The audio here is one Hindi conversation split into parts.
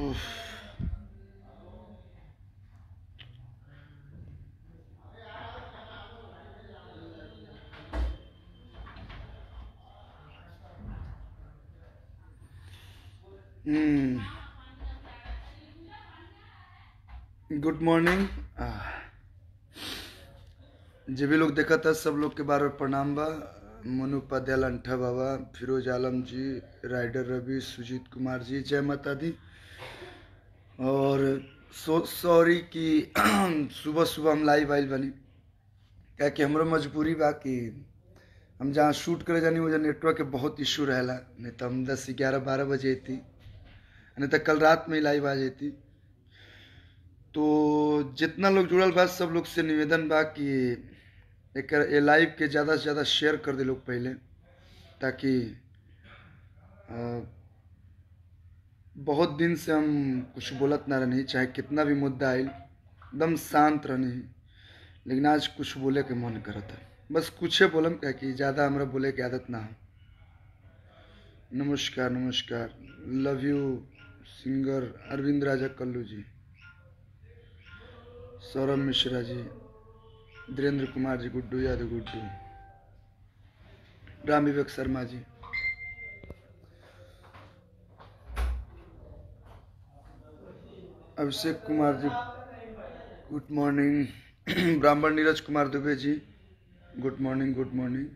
उफ। Good morning. जे भी लोग देखा था सब लोग के बारे में प्रणाम बा। मनु उपाध्याय लंठा बाबा, फिरोज आलम जी, राइडर रवि, सुजीत कुमार जी, जय माता दी। और सॉरी कि सुबह सुबह हम लाइव आइल बनी, क्या कि हमरो मजबूरी बा कि हम जहाँ शूट करे जानी वजह नेटवर्क के बहुत इशू रहेला। नहीं तो हम 10, 11, 12 बजे थी, नहीं तो कल रात में ही लाइव आ जाती। तो जितना लोग जुड़ल बा सब लोग से निवेदन बा कि एक लाइव के ज़्यादा से ज़्यादा शेयर कर दे लोग पहले, ताकि बहुत दिन से हम कुछ बोलत ना रहनी, चाहे कितना भी मुद्दा आयल एकदम शांत रहनी, लेकिन आज कुछ बोले के मन करता है। बस कुछ बोलम, क्या कि ज़्यादा हमरा बोले की आदत ना हो। नमस्कार नमस्कार। Love you singer Arvind Raja Kallu ji, Saurabh Mishra ji, Dhirendra Kumar ji, Guddu Yadav Guddu, Ram Vivek Sharma ji, Abhishek Kumar ji good morning, Brahman Neeraj Kumar Dubey ji good morning good morning.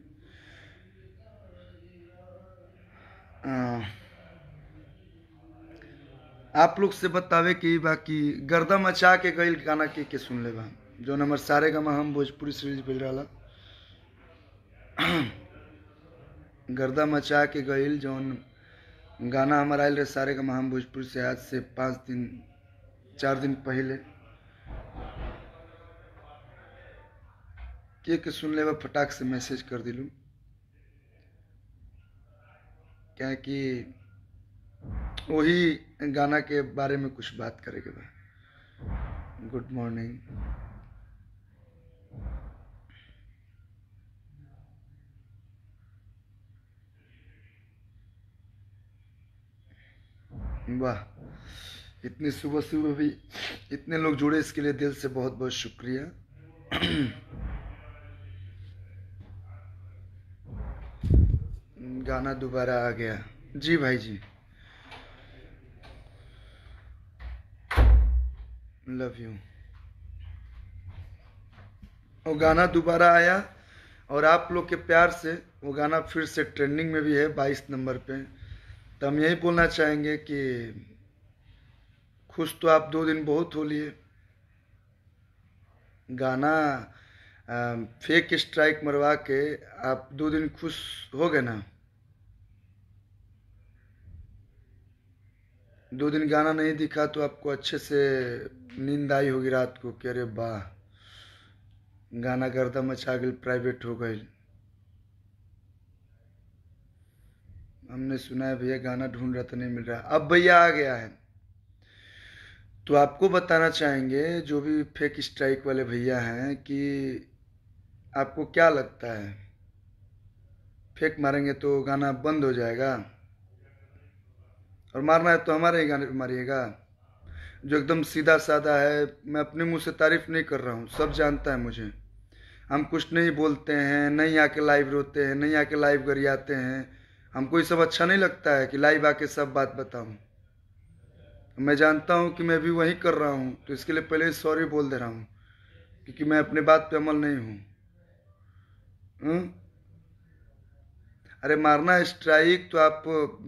आप लोग से बतावे कि बाकी गर्दा मचा के गईल गाना के सुन ले बा, जो नंबर सारे गामा हम भोजपुरी सीरीज बज रहा। गर्दा मचा के गईल जौन गाना हमारा आयल रहे सारे गामा हम भोजपुरी से, आज से 5 दिन 4 दिन पहले के सुन ले बा, फटाक से मैसेज कर दिलू, क्या कि वही गाना के बारे में कुछ बात करेंगे बा। Good morning. वाह, इतनी सुबह सुबह भी इतने लोग जुड़े, इसके लिए दिल से बहुत बहुत शुक्रिया। गाना दोबारा आ गया जी भाई जी, लव यू। वो गाना दोबारा आया और आप लोग के प्यार से वो गाना फिर से ट्रेंडिंग में भी है 22 नंबर पे। तो हम यही बोलना चाहेंगे कि खुश तो आप 2 दिन बहुत हो लिए, गाना फेक स्ट्राइक मरवा के आप 2 दिन खुश हो गए ना। 2 दिन गाना नहीं दिखा तो आपको अच्छे से नींद आई होगी रात को कि अरे वाह गाना गर्दा मचा गई, प्राइवेट हो गई। हमने सुना है भैया गाना ढूंढ रहा था नहीं मिल रहा, अब भैया आ गया है। तो आपको बताना चाहेंगे जो भी फेक स्ट्राइक वाले भैया हैं कि आपको क्या लगता है फेक मारेंगे तो गाना बंद हो जाएगा? और मारना है तो हमारे ही गाने पे मारिएगा, जो एकदम सीधा साधा है। मैं अपने मुंह से तारीफ नहीं कर रहा हूँ, सब जानता है मुझे। हम कुछ नहीं बोलते हैं, नहीं आके लाइव रोते हैं, नहीं आके लाइव गरियाते हैं। हमको ये सब अच्छा नहीं लगता है कि लाइव आके सब बात बताऊं। मैं जानता हूं कि मैं भी वही कर रहा हूं, तो इसके लिए पहले ही सॉरी बोल दे रहा हूं, क्योंकि मैं अपने बात पे अमल नहीं हूं। अरे मारना है स्ट्राइक तो आप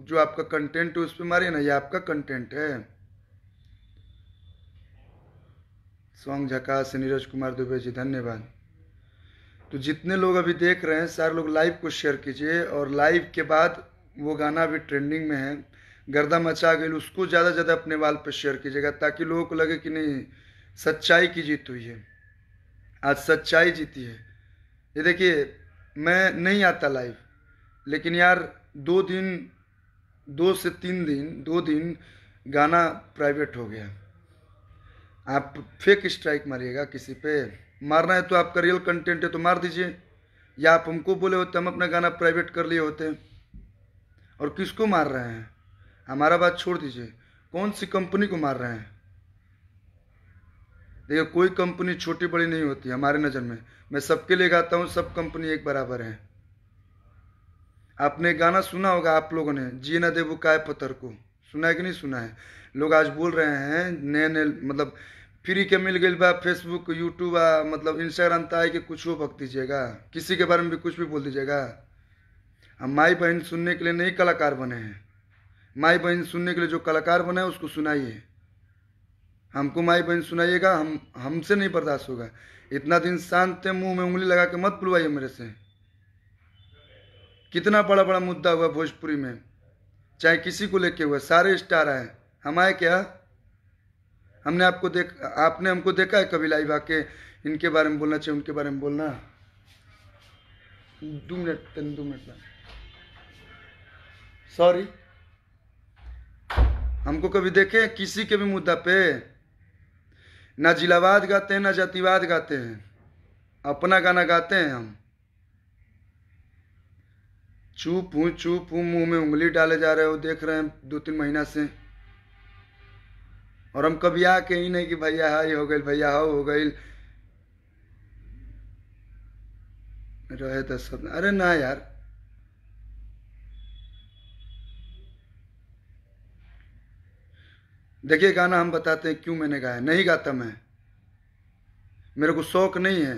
जो आपका कंटेंट है उस पर मारिए ना, ये आपका कंटेंट है। सॉन्ग झकास से नीरज कुमार दुबे जी धन्यवाद। तो जितने लोग अभी देख रहे हैं सारे लोग लाइव को शेयर कीजिए, और लाइव के बाद वो गाना अभी ट्रेंडिंग में है गर्दा मचा गई, उसको ज़्यादा ज़्यादा अपने वाल पर शेयर कीजिएगा, ताकि लोगों को लगे कि नहीं सच्चाई की जीत हुई है। आज सच्चाई जीती है। ये देखिए, मैं नहीं आता लाइव, लेकिन यार 2 से 3 दिन 2 दिन गाना प्राइवेट हो गया। आप फेक स्ट्राइक मारिएगा किसी पे, मारना है तो आपका रियल कंटेंट है तो मार दीजिए, या आप हमको बोले होते हम अपना गाना प्राइवेट कर लिए होते। और किसको मार रहे हैं, हमारा बात छोड़ दीजिए, कौन सी कंपनी को मार रहे हैं? देखिए, कोई कंपनी छोटी बड़ी नहीं होती हमारे नज़र में। मैं सबके लिए गाता हूँ, सब कंपनी एक बराबर है। आपने गाना सुना होगा आप लोगों ने, जी ना देबू काय पत्थर को, सुना है कि नहीं सुना है? लोग आज बोल रहे हैं नए नए, मतलब फ्री के मिल गई बा, फेसबुक यूट्यूब मतलब इंस्टाग्राम तय कि कुछ वो बक दीजिएगा, किसी के बारे में भी कुछ भी बोल दीजिएगा। हम माई बहन सुनने के लिए नहीं कलाकार बने हैं। माई बहन सुनने के लिए जो कलाकार बने हैं उसको सुनाइए। हमको माई बहन सुनाइएगा, हमसे नहीं बर्दाश्त होगा। इतना दिन शांत थे, मुंह में उंगली लगा के मत बुलवाइए मेरे से। कितना बड़ा बड़ा मुद्दा हुआ भोजपुरी में, चाहे किसी को लेके हुआ, सारे स्टार आए, हम आए क्या? हमने आपने हमको देखा है कभी लाइव आके इनके बारे में बोलना चाहिए, उनके बारे में बोलना? 2 मिनट सॉरी, हमको कभी देखे किसी के भी मुद्दा पे? ना जिलावाद गाते हैं, ना जातिवाद गाते हैं, अपना गाना गाते हैं हम। चुप हूँ, मुंह में उंगली डाले जा रहे हो, देख रहे हैं 2-3 महीना से। और हम कभी आके ही नहीं कि भैया हाई हो गई, भैया हाउ हो गई, रहे तो सब। अरे ना यार, देखिए गाना हम बताते हैं क्यों मैंने गाया। नहीं गाता मैं, मेरे को शौक नहीं है।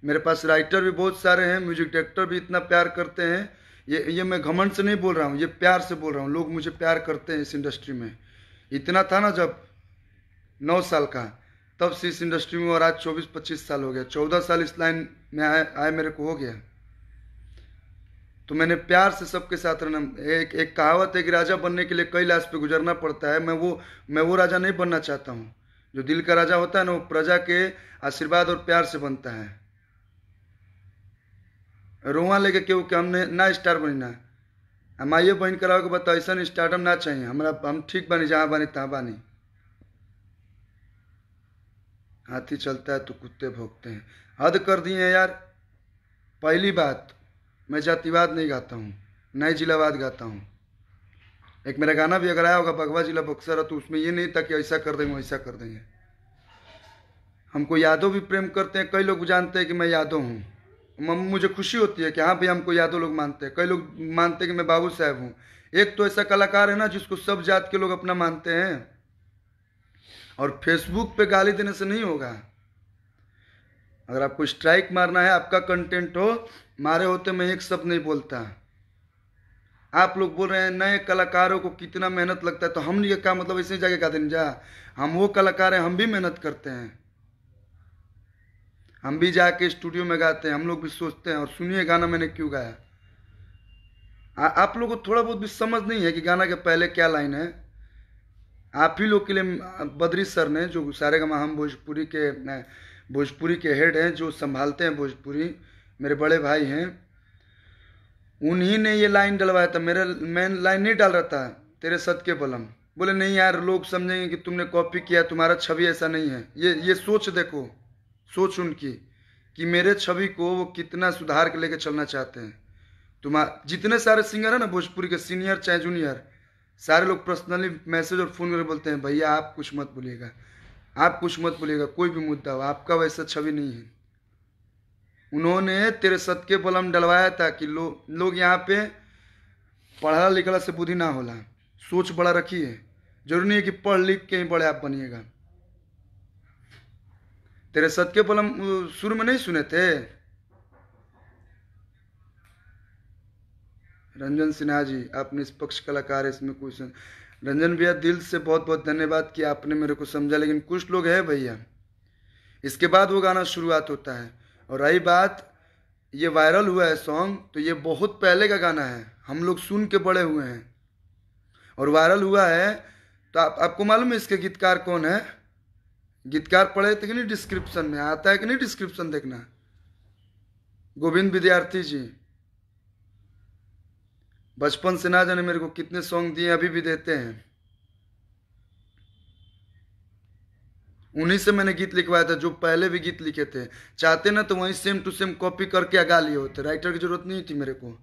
मेरे पास राइटर भी बहुत सारे हैं, म्यूजिक डायरेक्टर भी इतना प्यार करते हैं। ये मैं घमंड से नहीं बोल रहा हूँ, ये प्यार से बोल रहा हूँ। लोग मुझे प्यार करते हैं इस इंडस्ट्री में। इतना था ना जब 9 साल का, तब से इस इंडस्ट्री में, और आज 24-25 साल हो गया। 14 साल इस लाइन में आए मेरे को हो गया। तो मैंने प्यार से सबके साथ रहना। एक कहावत है कि राजा बनने के लिए कई लाश पे गुजरना पड़ता है। मैं वो राजा नहीं बनना चाहता हूँ। जो दिल का राजा होता है ना, वो प्रजा के आशीर्वाद और प्यार से बनता है। रोआ लेके क्यों कि हमने ना स्टार बनी ना, हम आइए बहन कराओ के बताओ, ऐसा स्टार्टअप ना चाहिए हमरा। हम ठीक बनी, जहाँ बनी तहाँ बनी। हाथी चलता है तो कुत्ते भौंकते हैं, हद कर दिए हैं यार। पहली बात, मैं जातिवाद नहीं गाता हूँ, ना ही जिलावाद गाता हूँ। एक मेरा गाना भी अगर आया होगा भगवा जिला बक्सर है, तो उसमें ये नहीं था कि ऐसा कर देंगे वैसा कर देंगे। हमको यादव भी प्रेम करते हैं, कई लोग जानते हैं कि मैं यादव हूँ। मुझे खुशी होती है कि हाँ भाई हमको यादव लोग मानते हैं। कई लोग मानते हैं कि मैं बाबू साहब हूँ। एक तो ऐसा कलाकार है ना जिसको सब जात के लोग अपना मानते हैं। और फेसबुक पे गाली देने से नहीं होगा। अगर आपको स्ट्राइक मारना है, आपका कंटेंट हो, मारे होते मैं एक शब्द नहीं बोलता। आप लोग बोल रहे हैं नए कलाकारों को कितना मेहनत लगता है, तो हम ये क्या मतलब ऐसे जाके गा दें जा? हम वो कलाकार हैं, हम भी मेहनत करते हैं, हम भी जाके स्टूडियो में गाते हैं, हम लोग भी सोचते हैं। और सुनिए गाना मैंने क्यों गाया। आप लोगों को थोड़ा बहुत भी समझ नहीं है कि गाना के पहले क्या लाइन है। आप ही लोग के लिए बद्री सर ने, जो सारेगामा हम भोजपुरी के हेड हैं, जो संभालते हैं भोजपुरी, मेरे बड़े भाई हैं, उन्हीं ने ये लाइन डलवाया था। मैं लाइन नहीं डाल रहा था, तेरे सद के बलम। बोले नहीं यार, लोग समझेंगे कि तुमने कॉपी किया, तुम्हारा छवि ऐसा नहीं है। ये सोच देखो, सोच उनकी कि मेरे छवि को वो कितना सुधार के लेके चलना चाहते हैं। जितने सारे सिंगर हैं ना भोजपुरी के, सीनियर चाहे जूनियर, सारे लोग पर्सनली मैसेज और फोन करके बोलते हैं भैया आप कुछ मत बोलिएगा, आप कुछ मत बोलिएगा, कोई भी मुद्दा हो, आपका वैसा छवि नहीं है। उन्होंने तेरे सद के बलम डलवाया था कि लोग यहाँ पे पढ़ा लिखला से बुद्धि ना होला, सोच बड़ा रखिए। जरूरी नहीं है कि पढ़ लिख के ही बड़े आप बनिएगा। तेरे सद के बलम शुरू में नहीं सुने थे? रंजन सिन्हा जी, आप निष्पक्ष कलाकार है, इसमें कुछ। रंजन भैया दिल से बहुत बहुत धन्यवाद कि आपने मेरे को समझा। लेकिन कुछ लोग हैं भैया, इसके बाद वो गाना शुरुआत होता है। और रही बात, ये वायरल हुआ है सॉन्ग, तो ये बहुत पहले का गाना है, हम लोग सुन के बड़े हुए हैं। और वायरल हुआ है तो आपको मालूम है इसके गीतकार कौन है? गीतकार पढ़े थे कि नहीं? डिस्क्रिप्शन में आता है कि नहीं? डिस्क्रिप्शन देखना, गोविंद विद्यार्थी जी। बचपन से ना जाने मेरे को कितने सॉन्ग दिए, अभी भी देते हैं। उन्हीं से मैंने गीत लिखवाया था, जो पहले भी गीत लिखे थे। चाहते ना तो वहीं सेम टू सेम कॉपी करके गा लिए होते, राइटर की जरूरत नहीं थी मेरे को।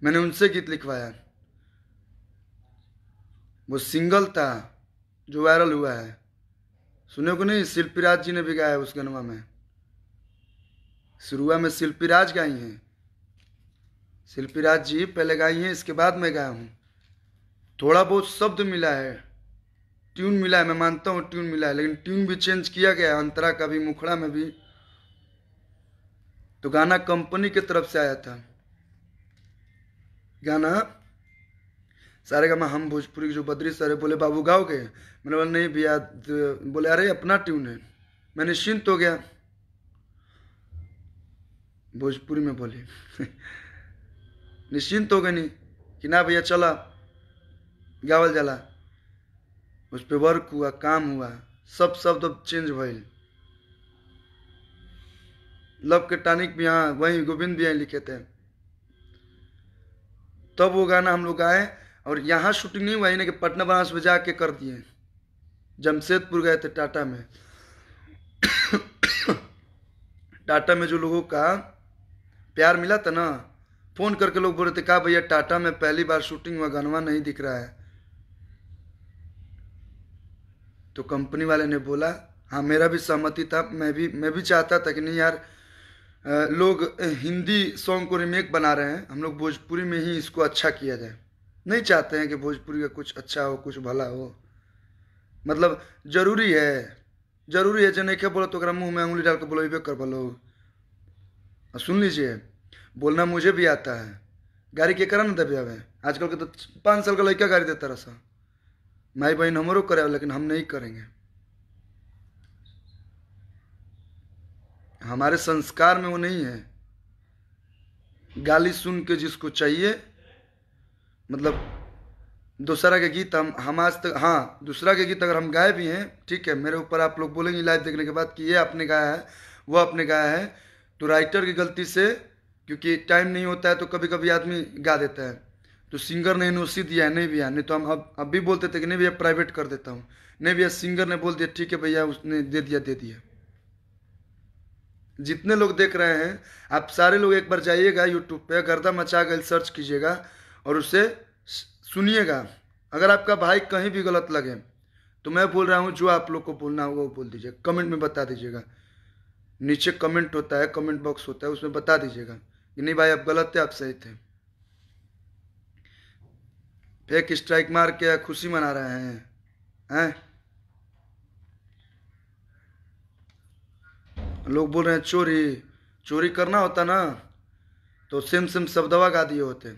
मैंने उनसे गीत लिखवाया। वो सिंगल था जो वायरल हुआ है, सुने को नहीं? शिल्पी राज जी ने भी गाया है उस गनवा में। शुरुआ में शिल्पी राज गाई हैं, शिल्पी राज जी पहले गाई हैं, इसके बाद मैं गाया हूँ। थोड़ा बहुत शब्द मिला है, ट्यून मिला है, मैं मानता हूँ ट्यून मिला है, लेकिन ट्यून भी चेंज किया गया है, अंतरा का भी, मुखड़ा में भी। तो गाना कंपनी की तरफ से आया था। गाना सारेगामा हम भोजपुरी के जो बद्री सर है बोले बाबू गाओगे? मैंने बोला नहीं भैया। बोले अरे अपना ट्यून है। मैं निश्चिंत हो गया, भोजपुरी में बोले निश्चिंत हो गए नहीं कि ना भैया चला गावल जाला। उस पर वर्क हुआ, काम हुआ, सब शब्द अब चेंज भइल। लव के टानिक भी यहाँ वहीं गोविंद भी यहाँ लिखे थे। तब वो गाना हम लोग गाए, और यहाँ शूटिंग नहीं हुआ, इन्हें कि पटना बनारस में जाके कर दिए। जमशेदपुर गए थे टाटा में टाटा में जो लोगों का प्यार मिला था ना, फोन करके लोग बोल रहे थे, कहा भैया टाटा में पहली बार शूटिंग हुआ, गनवा नहीं दिख रहा है। तो कंपनी वाले ने बोला, हाँ मेरा भी सहमति था, मैं भी चाहता था कि नहीं यार, लोग हिंदी सॉन्ग को रीमेक बना रहे हैं, हम लोग भोजपुरी में ही इसको अच्छा किया जाए। नहीं चाहते हैं कि भोजपुरी का कुछ अच्छा हो, कुछ भला हो। मतलब जरूरी है जो नहीं क्या बोला तो मुंह में उंगली डाल के बोलो कर बोलो। सुन लीजिए, बोलना मुझे भी आता है। गाड़ी के करा ना दबे हमें, आजकल के तो 5 साल का लड़का गाड़ी देता रहा। माई बहन हमरो करे, लेकिन हम नहीं करेंगे। हमारे संस्कार में वो नहीं है। गाली सुन के जिसको चाहिए, मतलब दूसरा के गीत हम आज तक, हाँ दूसरा के गीत अगर हम गाए भी हैं, ठीक है, मेरे ऊपर आप लोग बोलेंगे लाइव देखने के बाद कि ये आपने गाया है, वो आपने गाया है, तो राइटर की गलती से, क्योंकि टाइम नहीं होता है तो कभी कभी आदमी गा देता है, तो सिंगर ने एनओसी दिया है, नहीं भैया, नहीं तो हम अब भी बोलते थे कि नहीं भैया प्राइवेट कर देता हूँ, नहीं भैया सिंगर ने बोल दिया ठीक है भैया उसने दे दिया। जितने लोग देख रहे हैं, आप सारे लोग एक बार जाइएगा यूट्यूब पे, गर्दा मचा गए सर्च कीजिएगा और उसे सुनिएगा। अगर आपका भाई कहीं भी गलत लगे तो मैं बोल रहा हूँ, जो आप लोग को बोलना होगा वो बोल दीजिएगा, कमेंट में बता दीजिएगा। नीचे कमेंट होता है, कमेंट बॉक्स होता है, उसमें बता दीजिएगा कि नहीं भाई आप गलत थे, आप सही थे। फेक स्ट्राइक मार के खुशी मना रहे हैं। लोग बोल रहे हैं चोरी करना होता ना तो सेम शब्दवा गा दिए होते।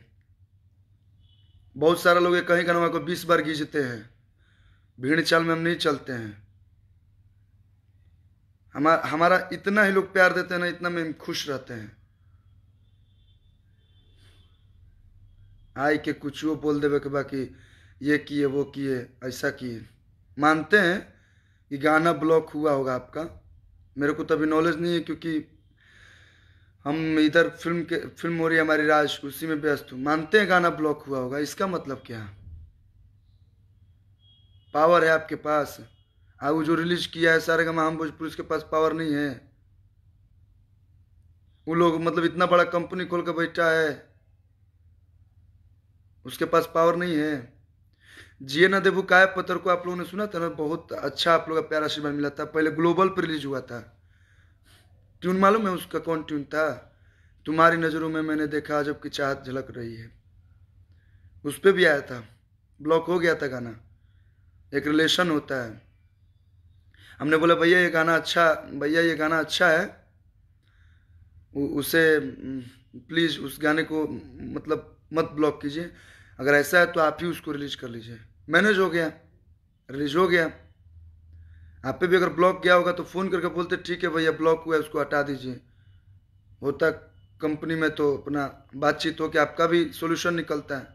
बहुत सारा लोग कहीं गनवा को 20 बार गीजते हैं। भीड़ चाल में हम नहीं चलते हैं। हमारा इतना ही लोग प्यार देते हैं ना, इतना में हम खुश रहते हैं। आई के कुछ वो बोल देवे के बाकी ये किए वो किए ऐसा किए। मानते हैं कि गाना ब्लॉक हुआ होगा आपका, मेरे को तो अभी नॉलेज नहीं है, क्योंकि हम इधर फिल्म हो रही है हमारी राज, उसी में व्यस्त हूँ। मानते हैं गाना ब्लॉक हुआ होगा, इसका मतलब क्या? पावर है आपके पास। वो जो रिलीज किया है सारेगामा हम भोजपुरी, उसके पास पावर नहीं है। वो लोग मतलब इतना बड़ा कंपनी खोल के बैठा है, उसके पास पावर नहीं है। जिए ना देबू काय पत्थर को आप लोगों ने सुना था ना, बहुत अच्छा आप लोगों का प्यारा आशीर्वाद मिला था। पहले ग्लोबल पर रिलीज हुआ था। ट्यून मालूम है उसका कौन ट्यून था? तुम्हारी नजरों में मैंने देखा जब की चाहत झलक रही है। उस पर भी आया था, ब्लॉक हो गया था गाना। एक रिलेशन होता है, हमने बोला भैया ये गाना अच्छा है, उसे प्लीज उस गाने को मतलब मत ब्लॉक कीजिए। अगर ऐसा है तो आप ही उसको रिलीज कर लीजिए। मैनेज हो गया, रिलीज हो गया। आप पे भी अगर ब्लॉक गया होगा तो फोन करके बोलते ठीक है भैया ब्लॉक हुआ है, उसको हटा दीजिए। होता कंपनी में तो अपना बातचीत हो के आपका भी सोल्यूशन निकलता है।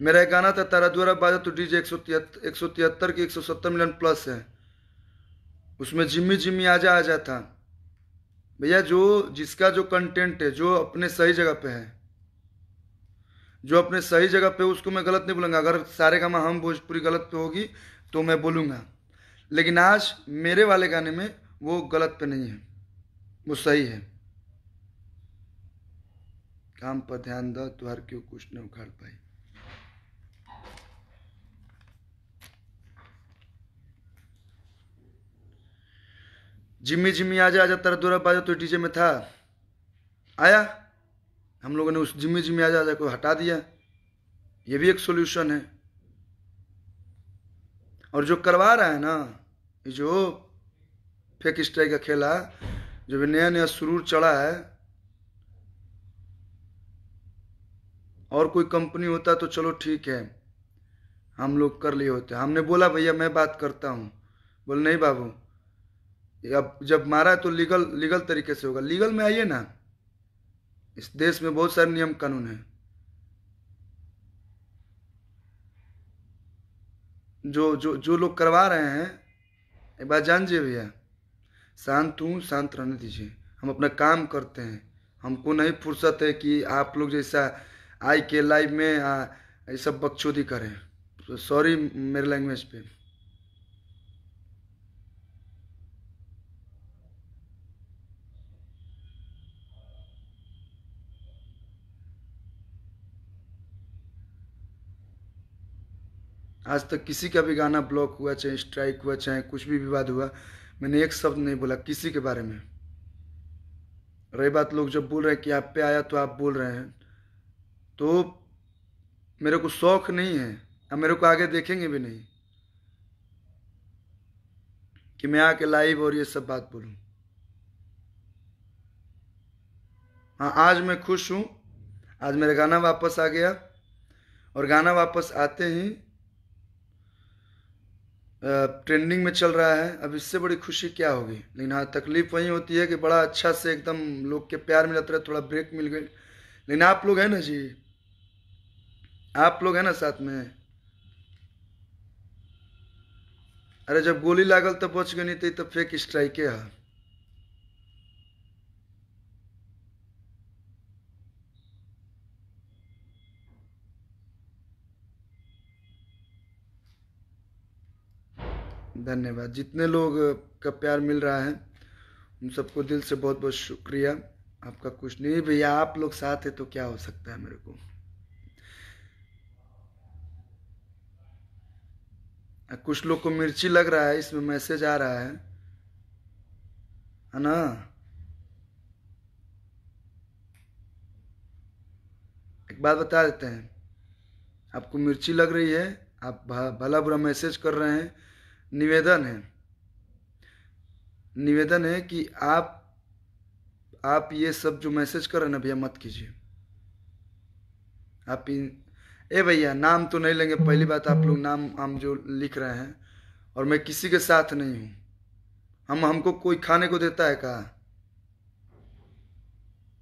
मेरा एक गाना था तारा द्वारा बाजा तो डीजे 173 की 170 मिलियन प्लस है। उसमें जिम्मी जिम्मी आजा आजा था। भैया जो जिसका जो कंटेंट है, जो अपने सही जगह पे है, जो अपने सही जगह पे, उसको मैं गलत नहीं बोलूँगा। अगर सारेगामा हम भोजपुरी गलत पे होगी तो मैं बोलूँगा, लेकिन आज मेरे वाले गाने में वो गलत पे नहीं है, वो सही है। काम पर ध्यान दो, तुहार क्यों कुछ नहीं उखाड़ पाई। जिम्मी जिम्मी आजा आजा तेरा दूरा बाजा तो डीजे में था, आया, हम लोगों ने उस जिम्मी जिम्मी आजा आजा को हटा दिया। ये भी एक सोल्यूशन है। और जो करवा रहा है ना, ये जो फेक स्ट्राइक का खेला, जो भी नया नया सुरूर चढ़ा है, और कोई कंपनी होता तो चलो ठीक है, हम लोग कर लिए होते। हमने बोला भैया मैं बात करता हूँ, बोले नहीं बाबू, अब जब मारा है तो लीगल लीगल तरीके से होगा। लीगल में आइए ना, इस देश में बहुत सारे नियम कानून हैं। जो जो जो लोग करवा रहे हैं, एक बात जान जी भैया, शांत रहने दीजिए। हम अपना काम करते हैं, हमको नहीं फुर्सत है कि आप लोग जैसा आई के लाइव में ये सब बकचोदी करें। तो सॉरी मेरे लैंग्वेज पे। आज तक किसी का भी गाना ब्लॉक हुआ, चाहे स्ट्राइक हुआ, चाहे कुछ भी विवाद हुआ, मैंने एक शब्द नहीं बोला किसी के बारे में। रही बात लोग जब बोल रहे हैं कि आप पे आया तो आप बोल रहे हैं, तो मेरे को शौक नहीं है, अब मेरे को आगे देखेंगे भी नहीं कि मैं आके लाइव और ये सब बात बोलूं। हाँ, आज मैं खुश हूं, आज मेरा गाना वापस आ गया, और गाना वापस आते ही ट्रेंडिंग में चल रहा है। अब इससे बड़ी खुशी क्या होगी। लेकिन हाँ, तकलीफ वही होती है कि बड़ा अच्छा से एकदम लोग के प्यार मिल जाता है, थोड़ा ब्रेक मिल गई। लेकिन आप लोग हैं ना जी, आप लोग हैं ना साथ में। अरे जब गोली लागल तब बच गई, नहीं तो तब फेक स्ट्राइक है। धन्यवाद, जितने लोग का प्यार मिल रहा है उन सबको दिल से बहुत बहुत शुक्रिया। आपका कुछ नहीं भैया, आप लोग साथ है तो क्या हो सकता है मेरे को। कुछ लोग को मिर्ची लग रहा है, इसमें मैसेज आ रहा है ना। एक बात बता देते हैं, आपको मिर्ची लग रही है, आप भला बुरा मैसेज कर रहे हैं, निवेदन है, निवेदन है कि आप ये सब जो मैसेज कर रहे हैं ना भैया, मत कीजिए। आप ए भैया, नाम तो नहीं लेंगे। पहली बात, आप लोग नाम हम जो लिख रहे हैं, और मैं किसी के साथ नहीं हूं। हमको कोई खाने को देता है कहा,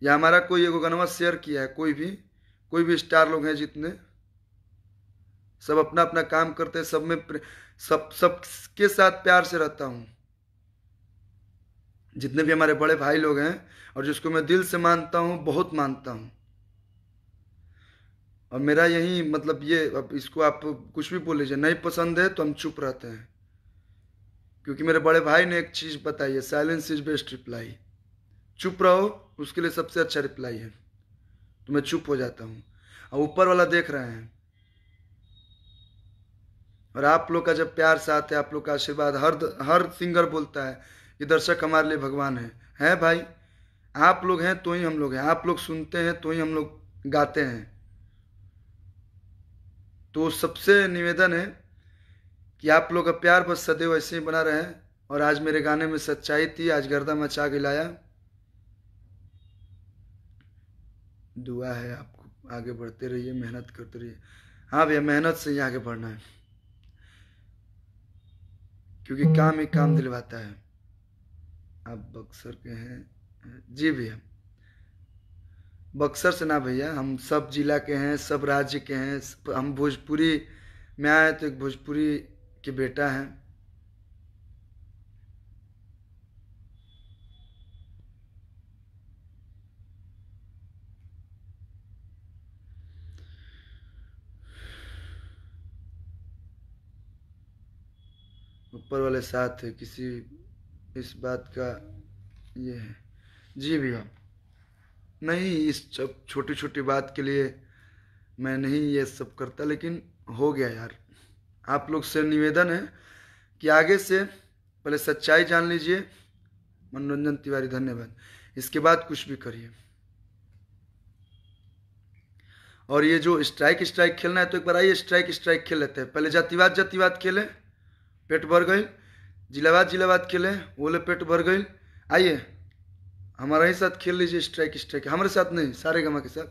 या हमारा कोई एगो गनवा शेयर किया है, कोई भी स्टार लोग हैं जितने, सब अपना अपना काम करते हैं। सब में सबके साथ प्यार से रहता हूं, जितने भी हमारे बड़े भाई लोग हैं, और जिसको मैं दिल से मानता हूं, बहुत मानता हूं। और मेरा यही मतलब, ये अब इसको आप कुछ भी बोल लीजिए, नहीं पसंद है तो हम चुप रहते हैं। क्योंकि मेरे बड़े भाई ने एक चीज बताई है, साइलेंस इज बेस्ट रिप्लाई। चुप रहो, उसके लिए सबसे अच्छा रिप्लाई है। तो मैं चुप हो जाता हूं, और ऊपर वाला देख रहे हैं। और आप लोग का जब प्यार साथ है, आप लोग का आशीर्वाद, हर सिंगर बोलता है कि दर्शक हमारे लिए भगवान है भाई। आप लोग हैं तो ही हम लोग हैं, आप लोग सुनते हैं तो ही हम लोग गाते हैं। तो सबसे निवेदन है कि आप लोग का प्यार बस सदैव ऐसे ही बना रहे। और आज मेरे गाने में सच्चाई थी, आज गर्दा मचा के लाया। दुआ है आपको, आगे बढ़ते रहिए, मेहनत करते रहिए। हाँ भैया, मेहनत से ही आगे बढ़ना है, क्योंकि काम ही काम दिलवाता है। आप बक्सर के हैं जी भैया? बक्सर से ना भैया, हम सब जिला के हैं, सब राज्य के हैं। हम भोजपुरी में आए तो एक भोजपुरी के बेटा हैं। ऊपर वाले साथ है, किसी इस बात का ये है जी भैया। नहीं, इस छोटी छोटी बात के लिए मैं नहीं ये सब करता, लेकिन हो गया यार। आप लोग से निवेदन है कि आगे से पहले सच्चाई जान लीजिए, मनोरंजन तिवारी धन्यवाद। इसके बाद कुछ भी करिए। और ये जो स्ट्राइक स्ट्राइक खेलना है तो एक बार आइए स्ट्राइक स्ट्राइक खेल लेते हैं। पहले जातिवाद जातिवाद खेले, पेट भर गई। जिलावाद जिलावाद खेले, बोले पेट भर गई। आइए हमारा ही साथ खेल लीजिए स्ट्राइक स्ट्राइक। हमारे साथ नहीं, सारे गमा के साथ,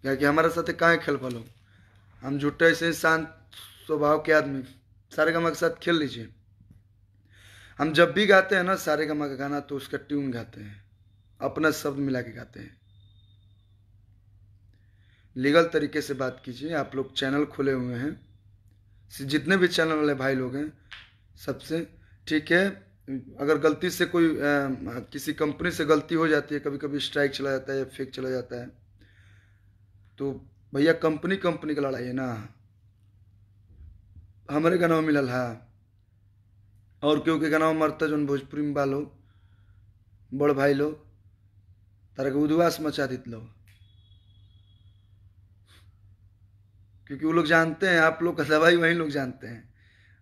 क्या कि हमारे साथ कहाँ खेल पालो, हम झूठे ऐसे शांत स्वभाव के आदमी। सारे गमा के साथ खेल लीजिए। हम जब भी गाते हैं ना सारे गमा का गाना तो उसका ट्यून गाते हैं, अपना शब्द मिला के गाते हैं। लीगल तरीके से बात कीजिए। आप लोग चैनल खोले हुए हैं, जितने भी चैनल वाले भाई लोग हैं सबसे, ठीक है। अगर गलती से कोई किसी कंपनी से गलती हो जाती है, कभी कभी स्ट्राइक चला जाता है या फेक चला जाता है, तो भैया कंपनी कंपनी का लड़ाई है ना, हमारे गाना में मिलल है। और क्योंकि गाना मरता जो भोजपुरी में बालो बड़ भाई लो तारा के उद्वास मचा देत लो, क्योंकि वो लोग जानते हैं आप लोग का दवाई वही लोग जानते हैं।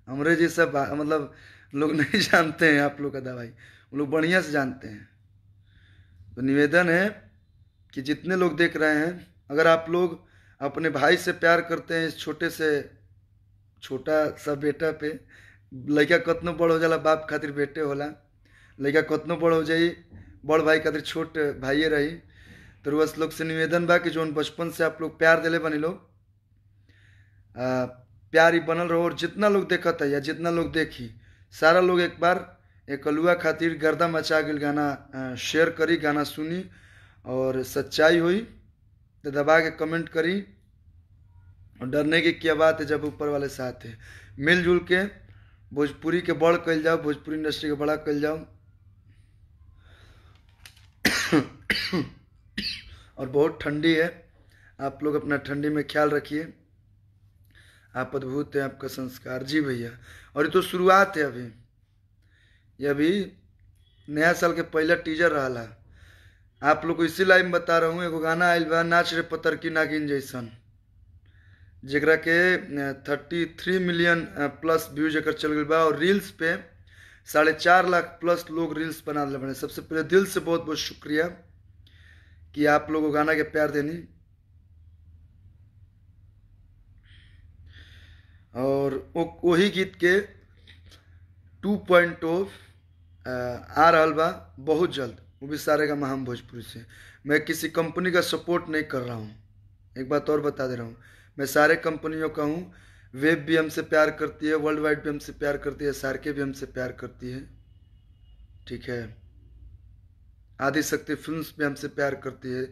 हमारे जैसा मतलब लोग नहीं जानते हैं आप लोग का दवाई, वो लोग बढ़िया से जानते हैं। तो निवेदन है कि जितने लोग देख रहे हैं, अगर आप लोग अपने भाई से प्यार करते हैं, इस छोटे से छोटा सा बेटा पे, लड़का कतनो बड़ हो जाला बाप खातिर बेटे होला, लड़का कतनो बड़ हो जाई बड़ भाई खातिर छोट भाइये रही। तो बस लोग से निवेदन बा कि जो बचपन से आप लोग प्यार दिले बनी लोग, प्यार ही बनल रहो। और जितना लोग देखा था या जितना लोग देखी, सारा लोग एक बार एक अलुआ खातिर गर्दा मचा गई गाना शेयर करी, गाना सुनी और सच्चाई हुई तो दबा के कमेंट करी। और डरने की क्या बात है जब ऊपर वाले साथ है। मिलजुल के भोजपुरी के बड़ कल जाओ, भोजपुरी इंडस्ट्री के बड़ा कल जाओ। और बहुत ठंडी है, आप लोग अपना ठंडी में ख्याल रखिए। आप अद्भुत हैं, आपका संस्कार जी भैया। और ये तो शुरुआत है, अभी ये अभी नया साल के पहला टीजर रहा। आप लोग को इसी लाइन बता रहा हूँ, एगो गाना आयल बा नाच रे पतर की नागिन जैसन, जरा के 33 मिलियन प्लस व्यूज एकर चल गई बा। और रील्स पे 4.5 लाख प्लस लोग रील्स बना ले बने। सबसे पहले दिल से बहुत बहुत शुक्रिया कि आप लोगों गाना के प्यार देनी। और वही गीत के 2.0 आ रहा बा बहुत जल्द, वो भी सारे का हम भोजपुरी से। मैं किसी कंपनी का सपोर्ट नहीं कर रहा हूँ, एक बात और बता दे रहा हूँ। मैं सारे कंपनियों का हूँ। वेब भी हमसे प्यार करती है, वर्ल्ड वाइड भी हमसे प्यार करती है, सारके भी हमसे प्यार करती है, ठीक है। आदिशक्ति फिल्म्स भी हमसे प्यार करती है।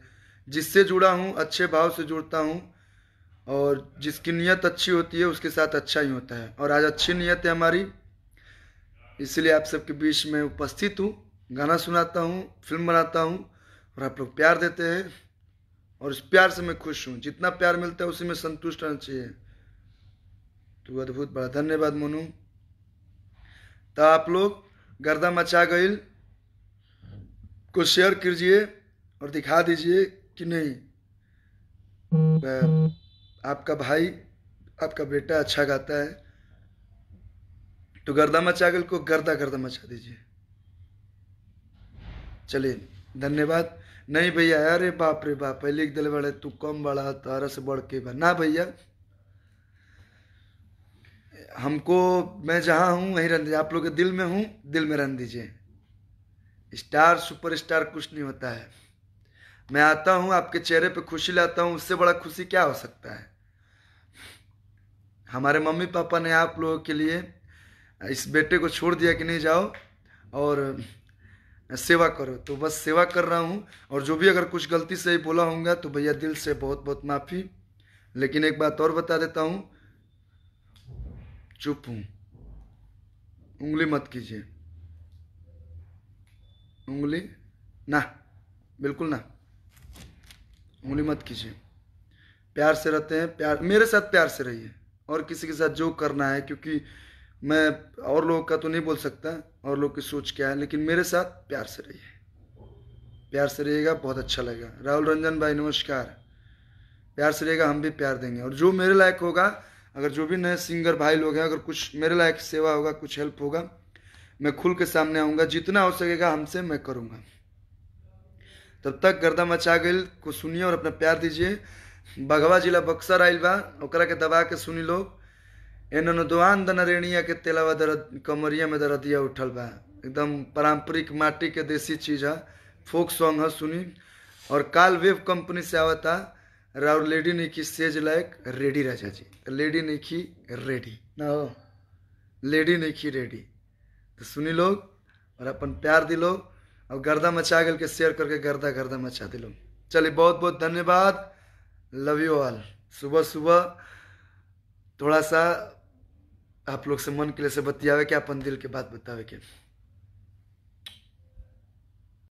जिससे जुड़ा हूँ अच्छे भाव से जुड़ता हूँ, और जिसकी नीयत अच्छी होती है उसके साथ अच्छा ही होता है। और आज अच्छी नीयत है हमारी, इसलिए आप सबके बीच में उपस्थित हूँ, गाना सुनाता हूँ, फिल्म बनाता हूँ, और आप लोग प्यार देते हैं और इस प्यार से मैं खुश हूँ। जितना प्यार मिलता है उसी में संतुष्ट रहना चाहिए। तो अद्भुत बड़ा धन्यवाद मोनू। तो आप लोग गर्दा मचा गई को शेयर कीजिए और दिखा दीजिए कि नहीं आपका भाई आपका बेटा अच्छा गाता है। तो गर्दा मचा गई को गर्दा गर्दा मचा दीजिए। चलिए धन्यवाद। नहीं भैया अरे बाप रे बाप लिख दिले बड़े तू कम बड़ा तारा से बढ़ के बा ना भैया, हमको मैं जहाँ हूँ वहीं रहने दीजिए। आप लोग के दिल में हूँ, दिल में रहने दीजिए। स्टार सुपरस्टार कुछ नहीं होता है। मैं आता हूँ आपके चेहरे पे खुशी लाता हूँ, उससे बड़ा खुशी क्या हो सकता है। हमारे मम्मी पापा ने आप लोगों के लिए इस बेटे को छोड़ दिया कि नहीं जाओ और सेवा करो, तो बस सेवा कर रहा हूँ। और जो भी अगर कुछ गलती से ही बोला होगा तो भैया दिल से बहुत बहुत माफ़ी। लेकिन एक बात और बता देता हूँ, चुप हूँ, उंगली मत कीजिए, उंगली ना, बिल्कुल ना, उंगली मत कीजिए। प्यार से रहते हैं, प्यार मेरे साथ प्यार से रहिए और किसी के साथ जो करना है, क्योंकि मैं और लोगों का तो नहीं बोल सकता और लोग की सोच क्या है, लेकिन मेरे साथ प्यार से रहिए। प्यार से रहिएगा बहुत अच्छा लगेगा। राहुल रंजन भाई नमस्कार। प्यार से रहिएगा, हम भी प्यार देंगे। और जो मेरे लायक होगा, अगर जो भी नए सिंगर भाई लोग हैं, अगर कुछ मेरे लायक सेवा होगा, कुछ हेल्प होगा, मैं खुल के सामने आऊँगा, जितना हो सकेगा हमसे मैं करूँगा। तब तक गर्दा मचा गई को सुनिए और अपना प्यार दीजिए। बघवा जिला बक्सर आइल बा, ओकरा के दबा के सुनी लोग। एननो दोआन दनरेणिया के तेलावा दर्द कमरिया में दर्दिया उठल बा। एकदम पारंपरिक माटी के देसी चीज है, फोक सॉन्ग है, सुनी। और काल वेव कंपनी से आवता राउर लेडी नहीं की सेज लायक रेडी राजा जी, लेडी नहीं की रेडी ना हो, लेडी नहीं की रेडी। तो सुनी लोग और अपन प्यार दिलो और गर्दा मचा गल के शेयर करके गर्दा गर्दा मचा दिलो। चलिए बहुत बहुत धन्यवाद, लव यू ऑल। सुबह सुबह थोड़ा सा आप लोग से मन के लिए से बतियावे के, अपन दिल के बात बतावे के।